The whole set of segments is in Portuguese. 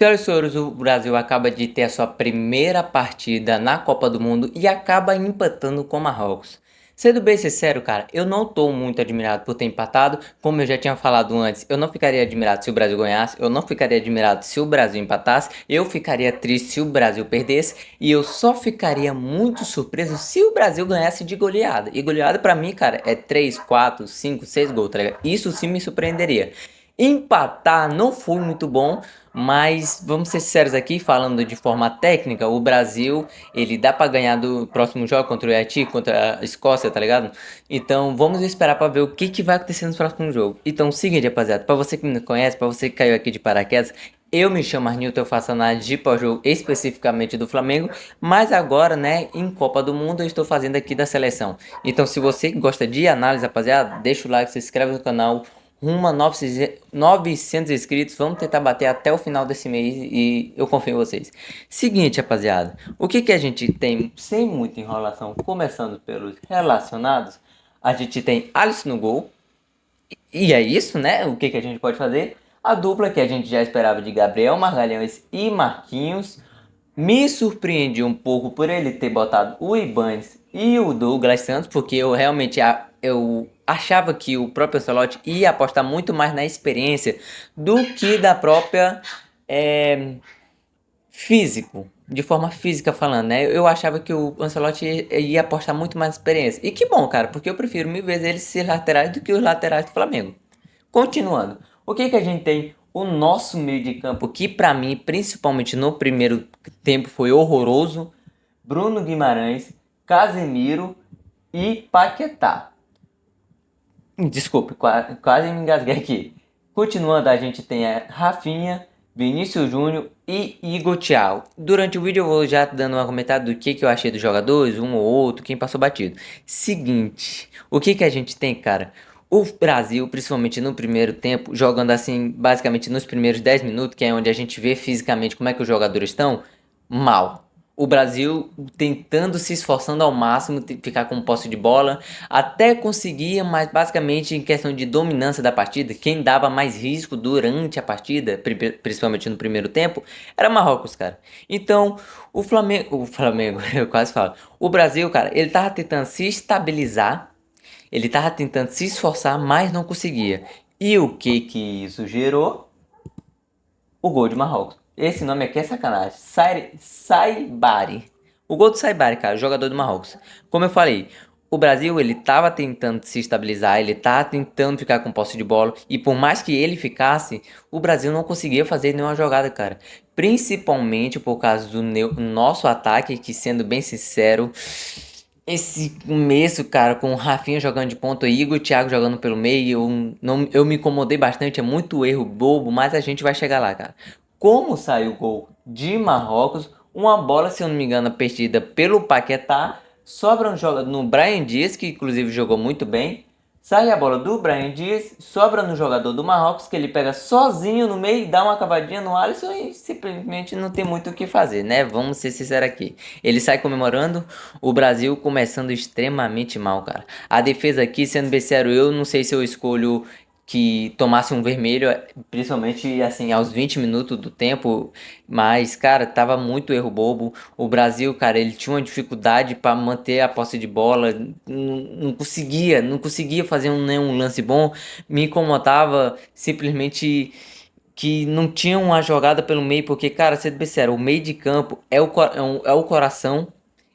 Senhoras e senhores, o Brasil acaba de ter a sua primeira partida na Copa do Mundo e acaba empatando com Marrocos. Sendo bem sincero, cara, eu não tô muito admirado por ter empatado. Como eu já tinha falado antes, eu não ficaria admirado se o Brasil ganhasse, eu não ficaria admirado se o Brasil empatasse, eu ficaria triste se o Brasil perdesse e eu só ficaria muito surpreso se o Brasil ganhasse de goleada. E goleada pra mim, cara, é 3, 4, 5, 6 gols, tá ligado? Isso sim me surpreenderia. Empatar não foi muito bom, mas vamos ser sinceros aqui, falando de forma técnica, o Brasil, ele dá pra ganhar do próximo jogo contra o Haiti, contra a Escócia, tá ligado? Então vamos esperar pra ver o que vai acontecer nos próximos jogos. Então, seguinte, rapaziada, pra você que me conhece, pra você que caiu aqui de paraquedas, eu me chamo Arnilton, eu faço análise de pós-jogo especificamente do Flamengo, mas agora, né, em Copa do Mundo eu estou fazendo aqui da seleção. Então, se você gosta de análise, rapaziada, deixa o like, se inscreve no canal, rumo a 900 inscritos. Vamos tentar bater até o final desse mês e eu confio em vocês. Seguinte, rapaziada. O que a gente tem, sem muita enrolação, começando pelos relacionados, a gente tem Alisson no gol. E é isso, né? O que a gente pode fazer? A dupla que a gente já esperava de Gabriel Magalhães e Marquinhos. Me surpreendi um pouco por ele ter botado o Ibanes e o Douglas Santos, porque eu realmente eu achava que o próprio Ancelotti ia apostar muito mais na experiência do que da própria físico, de forma física falando, né? Eu achava que o Ancelotti ia apostar muito mais na experiência. E que bom, cara, porque eu prefiro mil vezes eles ser laterais do que os laterais do Flamengo. Continuando, o que a gente tem? O nosso meio de campo, que pra mim, principalmente no primeiro tempo, foi horroroso. Bruno Guimarães, Casemiro e Paquetá. Desculpe, quase me engasguei aqui. Continuando, a gente tem a Rafinha, Vinícius Júnior e Igor Thiago. Durante o vídeo eu vou já dando uma comentada do que eu achei dos jogadores, um ou outro, quem passou batido. Seguinte, o que a gente tem, cara? O Brasil, principalmente no primeiro tempo, jogando assim, basicamente nos primeiros 10 minutos, que é onde a gente vê fisicamente como é que os jogadores estão, mal. O Brasil tentando se esforçando ao máximo, ficar com posse de bola, até conseguia, mas basicamente em questão de dominância da partida, quem dava mais risco durante a partida, principalmente no primeiro tempo, era Marrocos, cara. Então, o Flamengo, eu quase falo, o Brasil, cara, ele tava tentando se estabilizar, ele tava tentando se esforçar, mas não conseguia. E o que isso gerou? O gol de Marrocos. Esse nome aqui é sacanagem. Saibari. O gol do Saibari, cara, jogador do Marrocos. Como eu falei, o Brasil ele tava tentando se estabilizar, ele tava tentando ficar com posse de bola e por mais que ele ficasse, o Brasil não conseguia fazer nenhuma jogada, cara. Principalmente por causa do nosso ataque, que sendo bem sincero, esse começo, cara, com o Rafinha jogando de ponta e Igor e Thiago jogando pelo meio, eu me incomodei bastante, é muito erro bobo, mas a gente vai chegar lá, cara. Como saiu o gol de Marrocos, uma bola, se eu não me engano, perdida pelo Paquetá, sobra um jogador no Brahim Dias, que inclusive jogou muito bem, sai a bola do Brahim Dias, sobra no jogador do Marrocos, que ele pega sozinho no meio, dá uma cavadinha no Alisson e simplesmente não tem muito o que fazer, né? Vamos ser sinceros aqui. Ele sai comemorando, o Brasil começando extremamente mal, cara. A defesa aqui, sendo bem sério, eu não sei se eu escolho que tomasse um vermelho, principalmente assim aos 20 minutos do tempo, mas cara, tava muito erro bobo. O Brasil, cara, ele tinha uma dificuldade para manter a posse de bola, não conseguia fazer nenhum lance bom. Me incomodava simplesmente que não tinha uma jogada pelo meio, porque cara, sendo bem sério, o meio de campo é o coração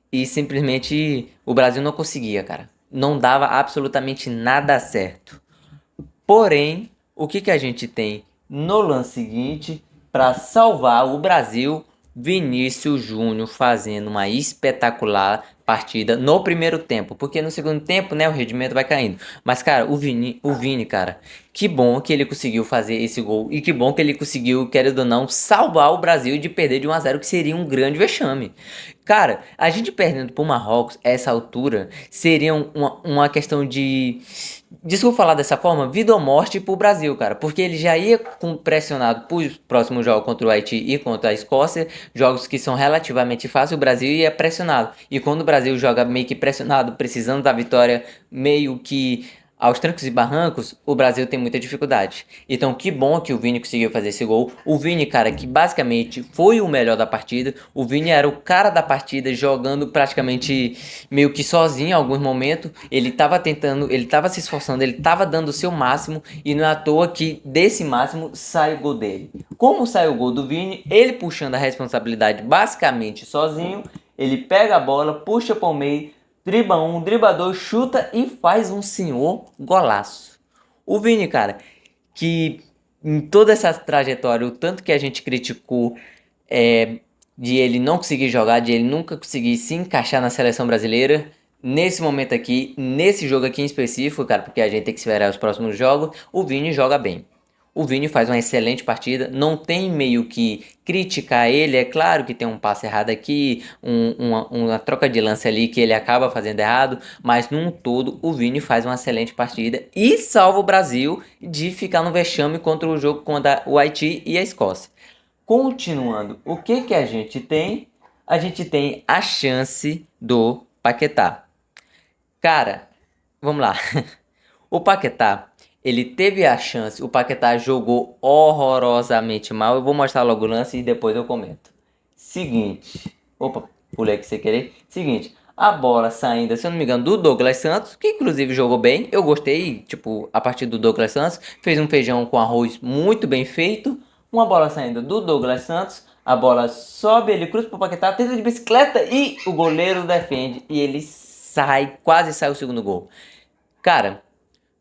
e simplesmente o Brasil não conseguia, cara. Não dava absolutamente nada certo. Porém, o que a gente tem no lance seguinte para salvar o Brasil? Vinícius Júnior fazendo uma espetacular partida no primeiro tempo, porque no segundo tempo, né, o rendimento vai caindo. Mas cara, o Vini, cara, que bom que ele conseguiu fazer esse gol e que bom que ele conseguiu, querendo ou não, salvar o Brasil de perder de 1 a 0, que seria um grande vexame. Cara, a gente perdendo pro Marrocos a essa altura seria uma questão de. Desculpa falar dessa forma, vida ou morte pro Brasil, cara. Porque ele já ia pressionado pro próximo jogo contra o Haiti e contra a Escócia, jogos que são relativamente fáceis, o Brasil ia pressionado. E quando o Brasil joga meio que pressionado, precisando da vitória, meio que aos trancos e barrancos, o Brasil tem muita dificuldade. Então, que bom que o Vini conseguiu fazer esse gol. O Vini, cara, que basicamente foi o melhor da partida. O Vini era o cara da partida, jogando praticamente meio que sozinho em alguns momentos. Ele tava tentando, ele tava se esforçando, ele tava dando o seu máximo. E não é à toa que desse máximo sai o gol dele. Como sai o gol do Vini? Ele puxando a responsabilidade basicamente sozinho. Ele pega a bola, puxa para o meio, dribla um, dribla dois, chuta e faz um senhor golaço. O Vini, cara, que em toda essa trajetória, o tanto que a gente criticou de ele não conseguir jogar, de ele nunca conseguir se encaixar na seleção brasileira, nesse momento aqui, nesse jogo aqui em específico, cara, porque a gente tem que esperar os próximos jogos, o Vini joga bem. O Vini faz uma excelente partida, não tem meio que criticar ele, é claro que tem um passe errado aqui, uma troca de lance ali que ele acaba fazendo errado, mas num todo o Vini faz uma excelente partida e salva o Brasil de ficar no vexame contra o jogo contra o Haiti e a Escócia. Continuando, o que que a gente tem? A gente tem a chance do Paquetá. Cara, vamos lá. O Paquetá, ele teve a chance, o Paquetá jogou horrorosamente mal. Eu vou mostrar logo o lance e depois eu comento. Seguinte, opa, pulei aqui sem querer. Seguinte, a bola saindo, se eu não me engano, do Douglas Santos, que inclusive jogou bem. Eu gostei, tipo, a partir do Douglas Santos, fez um feijão com arroz muito bem feito. Uma bola saindo do Douglas Santos, a bola sobe, ele cruza pro Paquetá, tenta de bicicleta e o goleiro defende e ele sai, quase sai o segundo gol. Cara,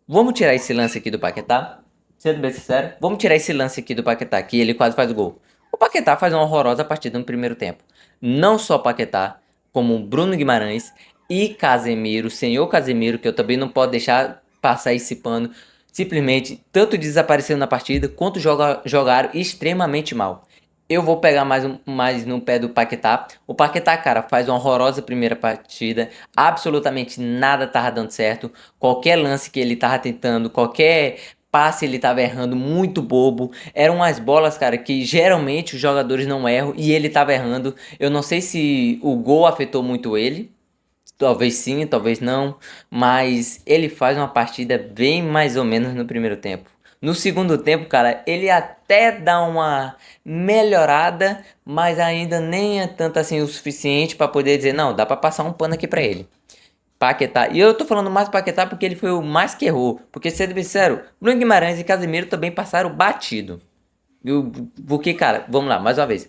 vamos tirar esse lance aqui do Paquetá? Sendo bem sincero, vamos tirar esse lance aqui do Paquetá, que ele quase faz o gol. O Paquetá faz uma horrorosa partida no primeiro tempo. Não só Paquetá, como Bruno Guimarães e Casemiro, senhor Casemiro, que eu também não posso deixar passar esse pano. Simplesmente, tanto desapareceram na partida, quanto jogaram extremamente mal. Eu vou pegar mais no pé do Paquetá. O Paquetá, cara, faz uma horrorosa primeira partida. Absolutamente nada tava dando certo. Qualquer lance que ele tava tentando, qualquer passe ele tava errando, muito bobo. Eram umas bolas, cara, que geralmente os jogadores não erram e ele tava errando. Eu não sei se o gol afetou muito ele. Talvez sim, talvez não, mas ele faz uma partida bem mais ou menos no primeiro tempo. No segundo tempo, cara, ele até dá uma melhorada, mas ainda nem é tanto assim o suficiente para poder dizer, não, dá para passar um pano aqui para ele. Paquetá. E eu tô falando mais Paquetá porque ele foi o mais que errou. Porque, sendo bem sincero, Bruno Guimarães e Casemiro também passaram batido. Porque, cara, vamos lá, mais uma vez.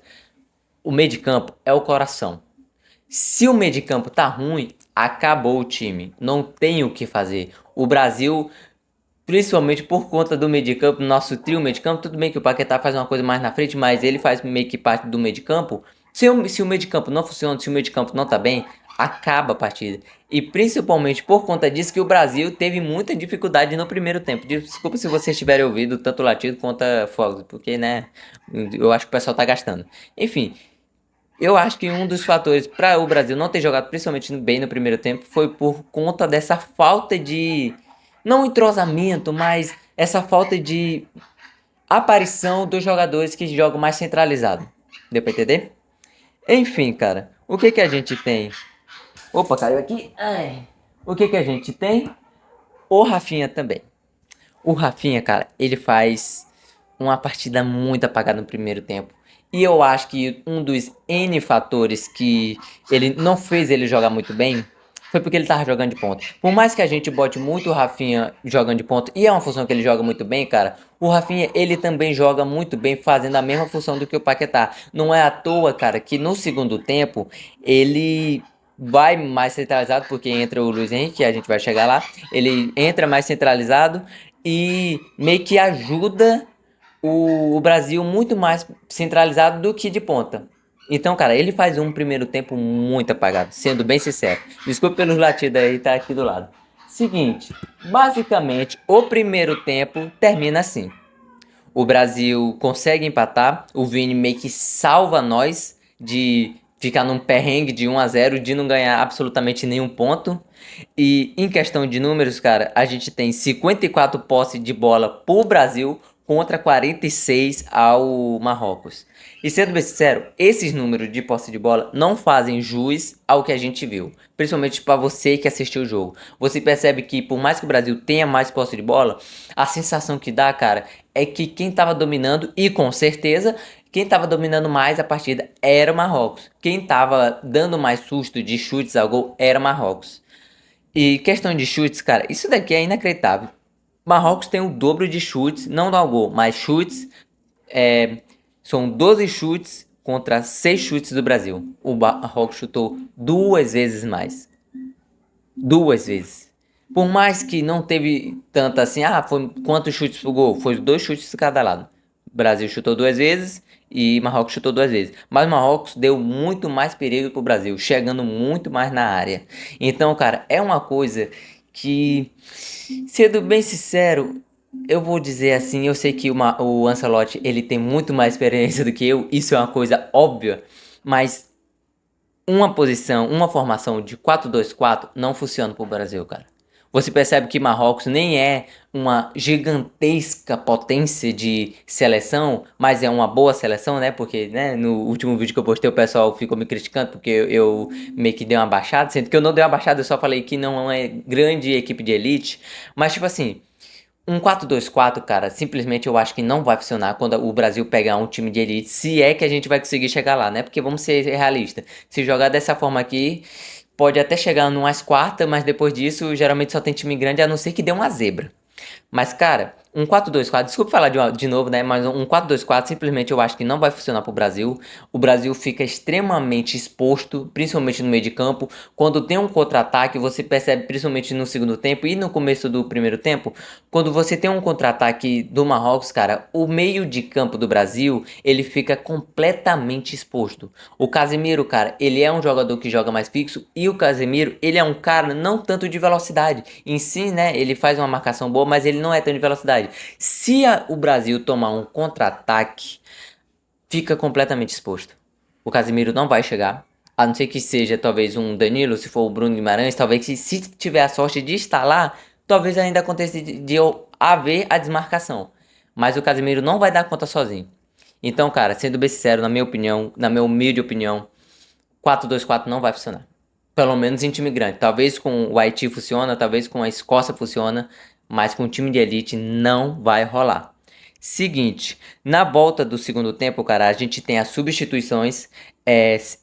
O meio de campo é o coração. Se o meio de campo tá ruim, acabou o time. Não tem o que fazer. O Brasil, principalmente por conta do meio de campo, nosso trio meio de campo, tudo bem que o Paquetá faz uma coisa mais na frente, mas ele faz meio que parte do meio de campo. Se o meio de campo não funciona, se o meio de campo não tá bem, acaba a partida. E principalmente por conta disso que o Brasil teve muita dificuldade no primeiro tempo. Desculpa se vocês tiverem ouvido tanto latido quanto fogos, porque, né, eu acho que o pessoal tá gastando. Enfim, eu acho que um dos fatores para o Brasil não ter jogado principalmente bem no primeiro tempo foi por conta dessa falta de, não entrosamento, mas essa falta de aparição dos jogadores que jogam mais centralizado. Deu pra entender? Enfim, cara, o que que a gente tem? Opa, caiu aqui. Ai. O que que a gente tem? O Rafinha também. O Rafinha, cara, ele faz uma partida muito apagada no primeiro tempo. E eu acho que um dos N fatores que ele não fez ele jogar muito bem foi porque ele tava jogando de ponta. Por mais que a gente bote muito o Rafinha jogando de ponta, e é uma função que ele joga muito bem, cara, o Rafinha ele também joga muito bem fazendo a mesma função do que o Paquetá. Não é à toa, cara, que no segundo tempo ele vai mais centralizado, porque entra o Luiz Henrique, a gente vai chegar lá, ele entra mais centralizado e meio que ajuda o Brasil muito mais centralizado do que de ponta. Então, cara, ele faz um primeiro tempo muito apagado, sendo bem sincero. Desculpe pelos latidos aí, tá aqui do lado. Seguinte, basicamente, o primeiro tempo termina assim. O Brasil consegue empatar, o Vini meio que salva nós de ficar num perrengue de 1-0, de não ganhar absolutamente nenhum ponto. E em questão de números, cara, a gente tem 54 posse de bola pro Brasil contra 46 ao Marrocos. E sendo bem sincero, esses números de posse de bola não fazem jus ao que a gente viu. Principalmente para você que assistiu o jogo. Você percebe que por mais que o Brasil tenha mais posse de bola, a sensação que dá, cara, é que quem estava dominando, e com certeza, quem estava dominando mais a partida era o Marrocos. Quem estava dando mais susto de chutes ao gol era o Marrocos. E questão de chutes, cara, isso daqui é inacreditável. Marrocos tem o dobro de chutes, não dá o gol, mas chutes são 12 chutes contra 6 chutes do Brasil. O Marrocos chutou duas vezes mais. Duas vezes. Por mais que não teve tanto assim, foi quantos chutes pro gol? Foi 2 chutes de cada lado. O Brasil chutou duas vezes e Marrocos chutou duas vezes. Mas Marrocos deu muito mais perigo pro Brasil, chegando muito mais na área. Então, cara, é uma coisa que, sendo bem sincero, eu vou dizer assim, eu sei que o Ancelotti ele tem muito mais experiência do que eu, isso é uma coisa óbvia, mas uma formação de 4-2-4 não funciona pro Brasil, cara. Você percebe que Marrocos nem é uma gigantesca potência de seleção, mas é uma boa seleção, né? Porque, né, no último vídeo que eu postei o pessoal ficou me criticando porque eu meio que dei uma baixada, sendo que eu não dei uma baixada, eu só falei que não é grande equipe de elite, mas tipo assim, um 4-2-4, cara, simplesmente eu acho que não vai funcionar quando o Brasil pegar um time de elite, se é que a gente vai conseguir chegar lá, né? Porque vamos ser realistas, se jogar dessa forma aqui, pode até chegar numas quartas, mas depois disso, geralmente só tem time grande, a não ser que dê uma zebra. Mas, cara, um 4-2-4, desculpa falar de novo, né? Mas um 4-2-4 simplesmente eu acho que não vai funcionar pro Brasil. O Brasil fica extremamente exposto, principalmente no meio de campo. Quando tem um contra-ataque, você percebe principalmente no segundo tempo e no começo do primeiro tempo. Quando você tem um contra-ataque do Marrocos, cara, o meio de campo do Brasil, ele fica completamente exposto. O Casemiro, cara, ele é um jogador que joga mais fixo e o Casemiro, ele é um cara não tanto de velocidade. Em si, né, ele faz uma marcação boa, mas ele não é tão de velocidade. Se o Brasil tomar um contra-ataque, fica completamente exposto. O Casemiro não vai chegar. A não ser que seja talvez um Danilo, se for o Bruno Guimarães, talvez se tiver a sorte de estar lá, talvez ainda aconteça de haver a desmarcação. Mas o Casemiro não vai dar conta sozinho. Então, cara, sendo bem sincero, na minha opinião, na minha humilde opinião, 4-2-4 não vai funcionar. Pelo menos em time grande. Talvez com o Haiti funciona, talvez com a Escócia funciona, mas com o time de elite não vai rolar. Seguinte, na volta do segundo tempo, cara, a gente tem as substituições.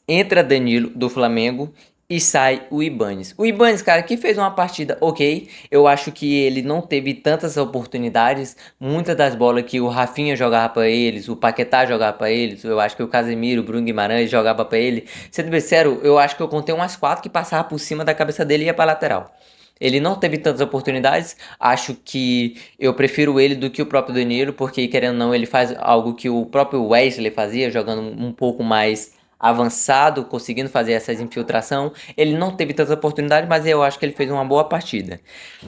Entra Danilo do Flamengo e sai o Ibanes. O Ibanes, cara, que fez uma partida ok. Eu acho que ele não teve tantas oportunidades. Muitas das bolas que o Rafinha jogava pra eles, o Paquetá jogava pra eles, eu acho que o Casemiro, o Bruno Guimarães jogava pra ele. Sendo bem sincero, eu acho que eu contei umas 4 que passavam por cima da cabeça dele e ia pra lateral. Ele não teve tantas oportunidades. Acho que eu prefiro ele do que o próprio Danilo, porque querendo ou não, ele faz algo que o próprio Wesley fazia, jogando um pouco mais avançado, conseguindo fazer essas infiltração. Ele não teve tantas oportunidades, mas eu acho que ele fez uma boa partida.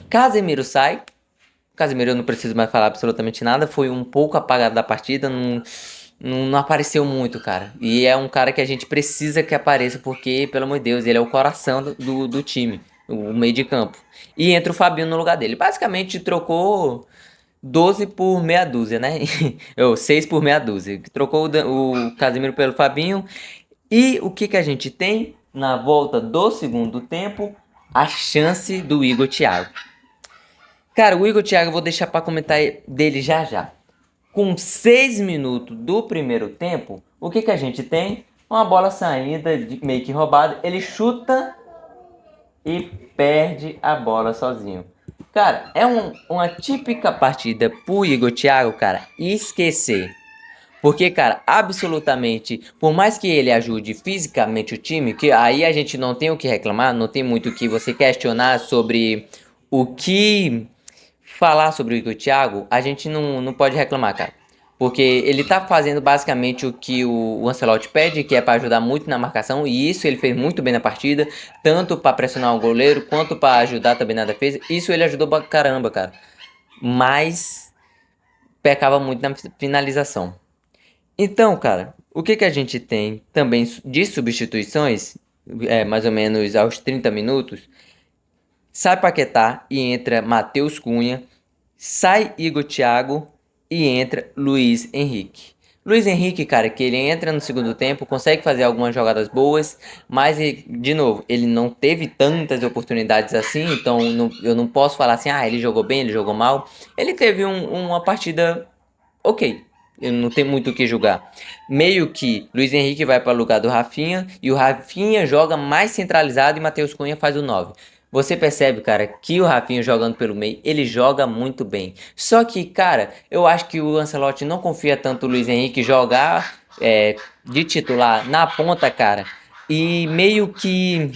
Casemiro sai. Casemiro eu não preciso mais falar absolutamente nada. Foi um pouco apagado da partida. Não apareceu muito, cara. E é um cara que a gente precisa que apareça, porque, pelo amor de Deus, ele é o coração do time, o meio de campo. E entra o Fabinho no lugar dele. Basicamente trocou 12 por meia dúzia, né? Ou 6 por meia dúzia. Trocou o Casemiro pelo Fabinho. E o que a gente tem na volta do segundo tempo? A chance do Igor Thiago. Cara, o Igor Thiago eu vou deixar para comentar dele já já. Com 6 minutos do primeiro tempo, o que a gente tem? Uma bola saída, meio que roubada. Ele chuta e perde a bola sozinho. Cara, é uma típica partida pro Igor Thiago, cara, esquecer. Porque, cara, absolutamente, por mais que ele ajude fisicamente o time, que aí a gente não tem o que reclamar, não tem muito o que você questionar sobre o que falar sobre o Igor Thiago, a gente não pode reclamar, cara. Porque ele tá fazendo basicamente o que o Ancelotti pede, que é para ajudar muito na marcação, e isso ele fez muito bem na partida, tanto para pressionar o goleiro, quanto para ajudar também na defesa. Isso ele ajudou pra caramba, cara. Mas pecava muito na finalização. Então, cara, o que a gente tem também de substituições, mais ou menos aos 30 minutos, sai Paquetá e entra Matheus Cunha, sai Igor Thiago e entra Luiz Henrique. Luiz Henrique, cara, que ele entra no segundo tempo, consegue fazer algumas jogadas boas, mas, de novo, ele não teve tantas oportunidades assim, então eu não posso falar assim, ele jogou bem, ele jogou mal. Ele teve uma partida ok, eu não tenho muito o que julgar. Meio que Luiz Henrique vai para o lugar do Rafinha e o Rafinha joga mais centralizado e Matheus Cunha faz o 9. Você percebe, cara, que o Rafinha jogando pelo meio, ele joga muito bem. Só que, cara, eu acho que o Ancelotti não confia tanto no Luiz Henrique jogar de titular na ponta, cara. E meio que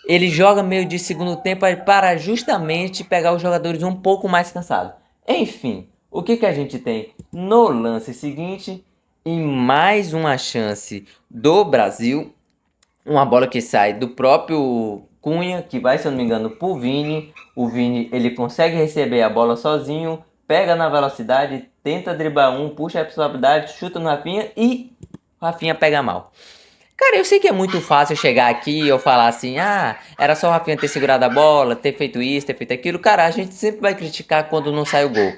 ele joga meio de segundo tempo para justamente pegar os jogadores um pouco mais cansados. Enfim, o que a gente tem no lance seguinte? Em mais uma chance do Brasil, uma bola que sai do próprio Cunha, que vai, se eu não me engano, pro Vini. O Vini, ele consegue receber a bola sozinho, pega na velocidade, tenta driblar um, puxa a responsabilidade, chuta no Rafinha e o Rafinha pega mal. Cara, eu sei que é muito fácil chegar aqui e eu falar assim, era só o Rafinha ter segurado a bola, ter feito isso, ter feito aquilo. Cara, a gente sempre vai criticar quando não sai o gol.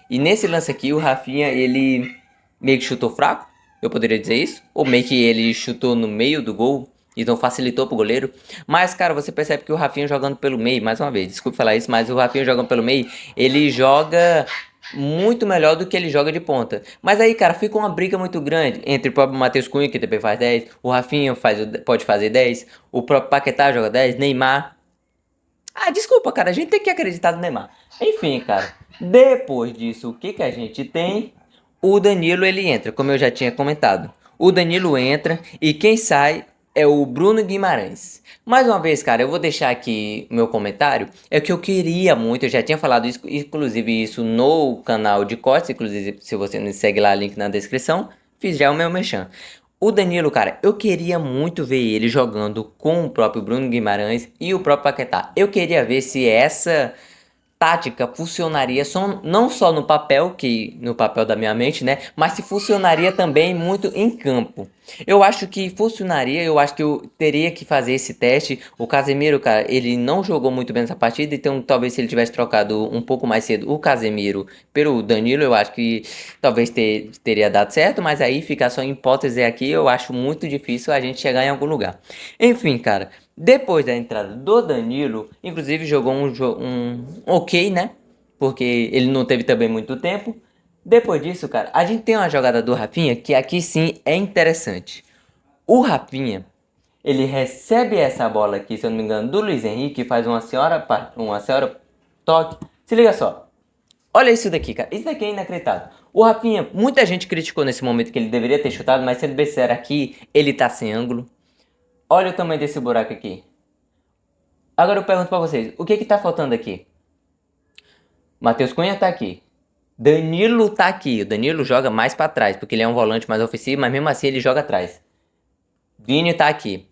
E nesse lance aqui, o Rafinha, ele meio que chutou fraco, eu poderia dizer isso. Ou meio que ele chutou no meio do gol, então facilitou pro goleiro. Mas, cara, você percebe que o Rafinha jogando pelo meio, mais uma vez, desculpe falar isso, mas o Rafinha jogando pelo meio, ele joga muito melhor do que ele joga de ponta. Mas aí, cara, fica uma briga muito grande entre o próprio Matheus Cunha, que também faz 10, o Rafinha pode fazer 10, o próprio Paquetá joga 10, Neymar. Desculpa, cara, a gente tem que acreditar no Neymar. Enfim, cara, depois disso, o que a gente tem? O Danilo, ele entra, como eu já tinha comentado. O Danilo entra e quem sai é o Bruno Guimarães. Mais uma vez, cara, eu vou deixar aqui meu comentário. É o que eu queria muito, eu já tinha falado isso, inclusive isso no canal de cortes, inclusive se você não segue lá, link na descrição, fiz já o meu merchan. O Danilo, cara, eu queria muito ver ele jogando com o próprio Bruno Guimarães e o próprio Paquetá. Eu queria ver se essa tática funcionaria não só no papel, que no papel da minha mente, né? Mas se funcionaria também muito em campo. Eu acho que funcionaria, eu acho que eu teria que fazer esse teste. O Casemiro, cara, ele não jogou muito bem nessa partida, então talvez se ele tivesse trocado um pouco mais cedo o Casemiro pelo Danilo, eu acho que talvez teria dado certo, mas aí ficar só em hipótese aqui, eu acho muito difícil a gente chegar em algum lugar. Enfim, cara, depois da entrada do Danilo, inclusive jogou um ok, né? Porque ele não teve também muito tempo. Depois disso, cara, a gente tem uma jogada do Rafinha que aqui sim é interessante. O Rafinha, ele recebe essa bola aqui, se eu não me engano, do Luiz Henrique, faz uma senhora toque. Se liga só. Olha isso daqui, cara. Isso daqui é inacreditável. O Rafinha, muita gente criticou nesse momento que ele deveria ter chutado, mas sendo bem sincero aqui, ele tá sem ângulo. Olha o tamanho desse buraco aqui. Agora eu pergunto pra vocês, o que que tá faltando aqui? Matheus Cunha tá aqui. Danilo tá aqui. O Danilo joga mais pra trás, porque ele é um volante mais ofensivo, mas mesmo assim ele joga atrás. Vini tá aqui.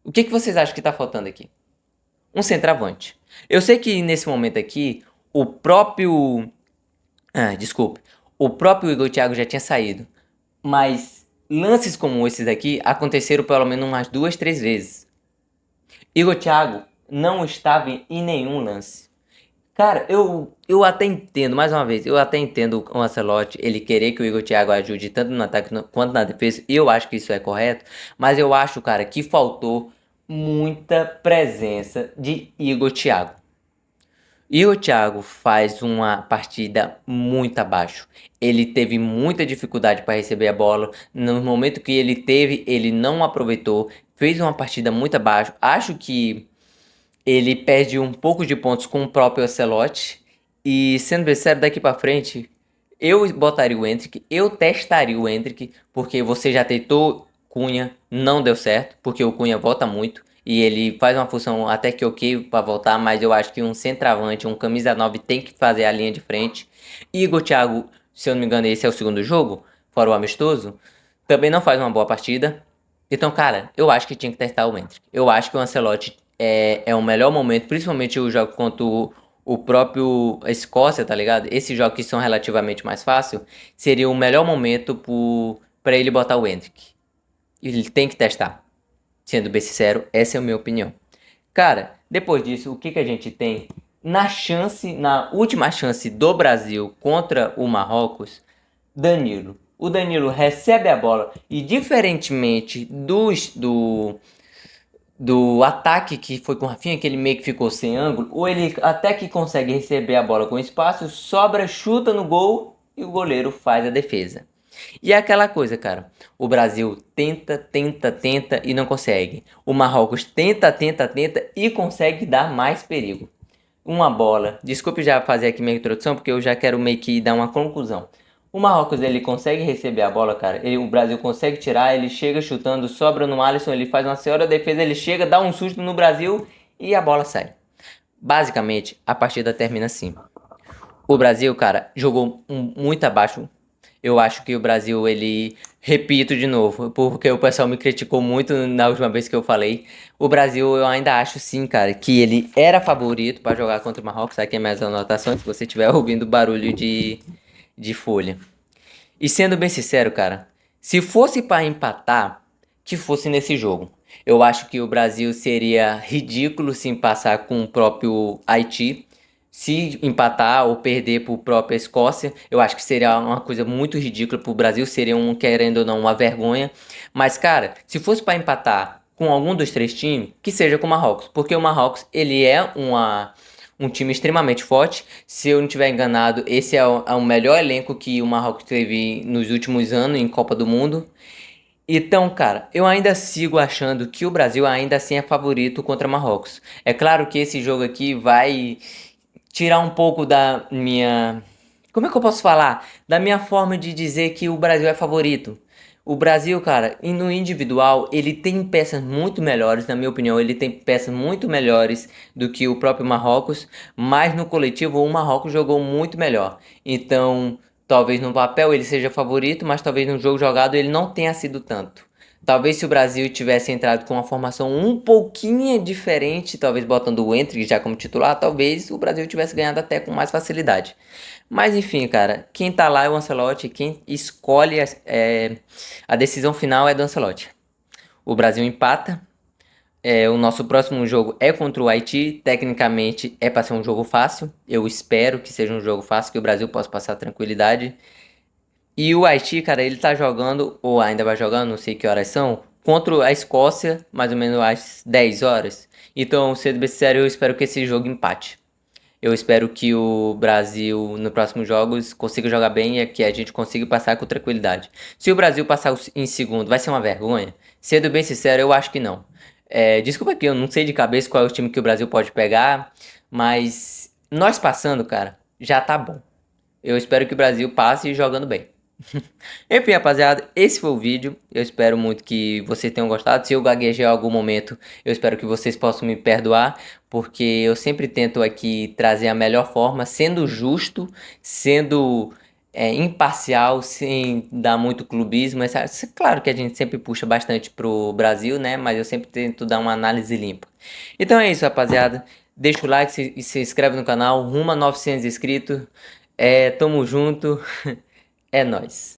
O que que vocês acham que tá faltando aqui? Um centroavante. Eu sei que nesse momento aqui, o próprio... desculpe. O próprio Igor Thiago já tinha saído. Mas lances como esses aqui aconteceram pelo menos umas 2, 3 vezes. Igor Thiago não estava em nenhum lance. Cara, eu até entendo, mais uma vez, eu até entendo o Ancelotti, ele querer que o Igor Thiago ajude tanto no ataque quanto na defesa, eu acho que isso é correto, mas eu acho, cara, que faltou muita presença de Igor Thiago. Igor Thiago faz uma partida muito abaixo. Ele teve muita dificuldade para receber a bola. No momento que ele teve, ele não aproveitou. Fez uma partida muito abaixo. Acho que ele perde um pouco de pontos com o próprio Ocelote. E sendo bem sério, daqui pra frente, eu botaria o Endrick, eu testaria o Endrick, porque você já tentou Cunha, não deu certo, porque o Cunha volta muito. E ele faz uma função até que ok pra voltar, mas eu acho que um centroavante, um camisa 9 tem que fazer a linha de frente. Igor Thiago, se eu não me engano, esse é o segundo jogo, fora o amistoso, também não faz uma boa partida. Então, cara, eu acho que tinha que testar o Endrick. Eu acho que o Ancelotti é o melhor momento, principalmente o jogo contra o próprio Escócia, tá ligado? Esses jogos que são relativamente mais fáceis, seria o melhor momento pra ele botar o Endrick. Ele tem que testar. Sendo bem sincero, essa é a minha opinião. Cara, depois disso, o que a gente tem na última chance do Brasil contra o Marrocos, Danilo. O Danilo recebe a bola e, diferentemente do ataque que foi com o Rafinha, que ele meio que ficou sem ângulo, ou ele até que consegue receber a bola com espaço, sobra, chuta no gol e o goleiro faz a defesa. E é aquela coisa, cara. O Brasil tenta, tenta, tenta e não consegue. O Marrocos tenta, tenta, tenta e consegue dar mais perigo. Uma bola. Desculpe já fazer aqui minha introdução, porque eu já quero meio que dar uma conclusão. O Marrocos, ele consegue receber a bola, cara. O Brasil consegue tirar, ele chega chutando, sobra no Alisson, ele faz uma senhora defesa, ele chega, dá um susto no Brasil e a bola sai. Basicamente, a partida termina assim. O Brasil, cara, jogou muito abaixo. Eu acho que o Brasil, ele. Repito de novo, porque o pessoal me criticou muito na última vez que eu falei. O Brasil, eu ainda acho sim, cara, que ele era favorito para jogar contra o Marrocos. Aqui é minhas anotações, se você estiver ouvindo barulho de folha. E sendo bem sincero, cara, se fosse para empatar, que fosse nesse jogo. Eu acho que o Brasil seria ridículo se passar com o próprio Haiti. Se empatar ou perder para a própria Escócia, eu acho que seria uma coisa muito ridícula para o Brasil, seria querendo ou não, uma vergonha. Mas, cara, se fosse para empatar com algum dos três times, que seja com o Marrocos, porque o Marrocos, ele é um time extremamente forte. Se eu não estiver enganado, esse é o melhor elenco que o Marrocos teve nos últimos anos em Copa do Mundo. Então, cara, eu ainda sigo achando que o Brasil ainda assim é favorito contra Marrocos. É claro que esse jogo aqui vai tirar um pouco da minha. Como é que eu posso falar? Da minha forma de dizer que o Brasil é favorito. O Brasil, cara, e no individual, ele tem peças muito melhores, na minha opinião, ele tem peças muito melhores do que o próprio Marrocos, mas no coletivo o Marrocos jogou muito melhor. Então, talvez no papel ele seja favorito, mas talvez no jogo jogado ele não tenha sido tanto. Talvez se o Brasil tivesse entrado com uma formação um pouquinho diferente, talvez botando o Endrick já como titular, talvez o Brasil tivesse ganhado até com mais facilidade. Mas enfim, cara, quem tá lá é o Ancelotti, quem escolhe a decisão final é do Ancelotti. O Brasil empata, o nosso próximo jogo é contra o Haiti, tecnicamente é para ser um jogo fácil, eu espero que seja um jogo fácil, que o Brasil possa passar tranquilidade. E o Haiti, cara, ele tá jogando, ou ainda vai jogando, não sei que horas são, contra a Escócia, mais ou menos às 10 horas. Então, sendo bem sincero, eu espero que esse jogo empate. Eu espero que o Brasil, nos próximos jogos, consiga jogar bem e que a gente consiga passar com tranquilidade. Se o Brasil passar em segundo, vai ser uma vergonha? Sendo bem sincero, eu acho que não. Desculpa aqui, eu não sei de cabeça qual é o time que o Brasil pode pegar, mas nós passando, cara, já tá bom. Eu espero que o Brasil passe jogando bem. Enfim, rapaziada, esse foi o vídeo. Eu espero muito que vocês tenham gostado. Se eu gaguejei em algum momento, eu espero que vocês possam me perdoar, porque eu sempre tento aqui trazer a melhor forma, sendo justo, sendo imparcial, sem dar muito clubismo. Mas, claro que a gente sempre puxa bastante pro Brasil, né? Mas eu sempre tento dar uma análise limpa. Então é isso, rapaziada. Deixa o like e se inscreve no canal. Rumo a 900 inscritos. Tamo junto. É nóis.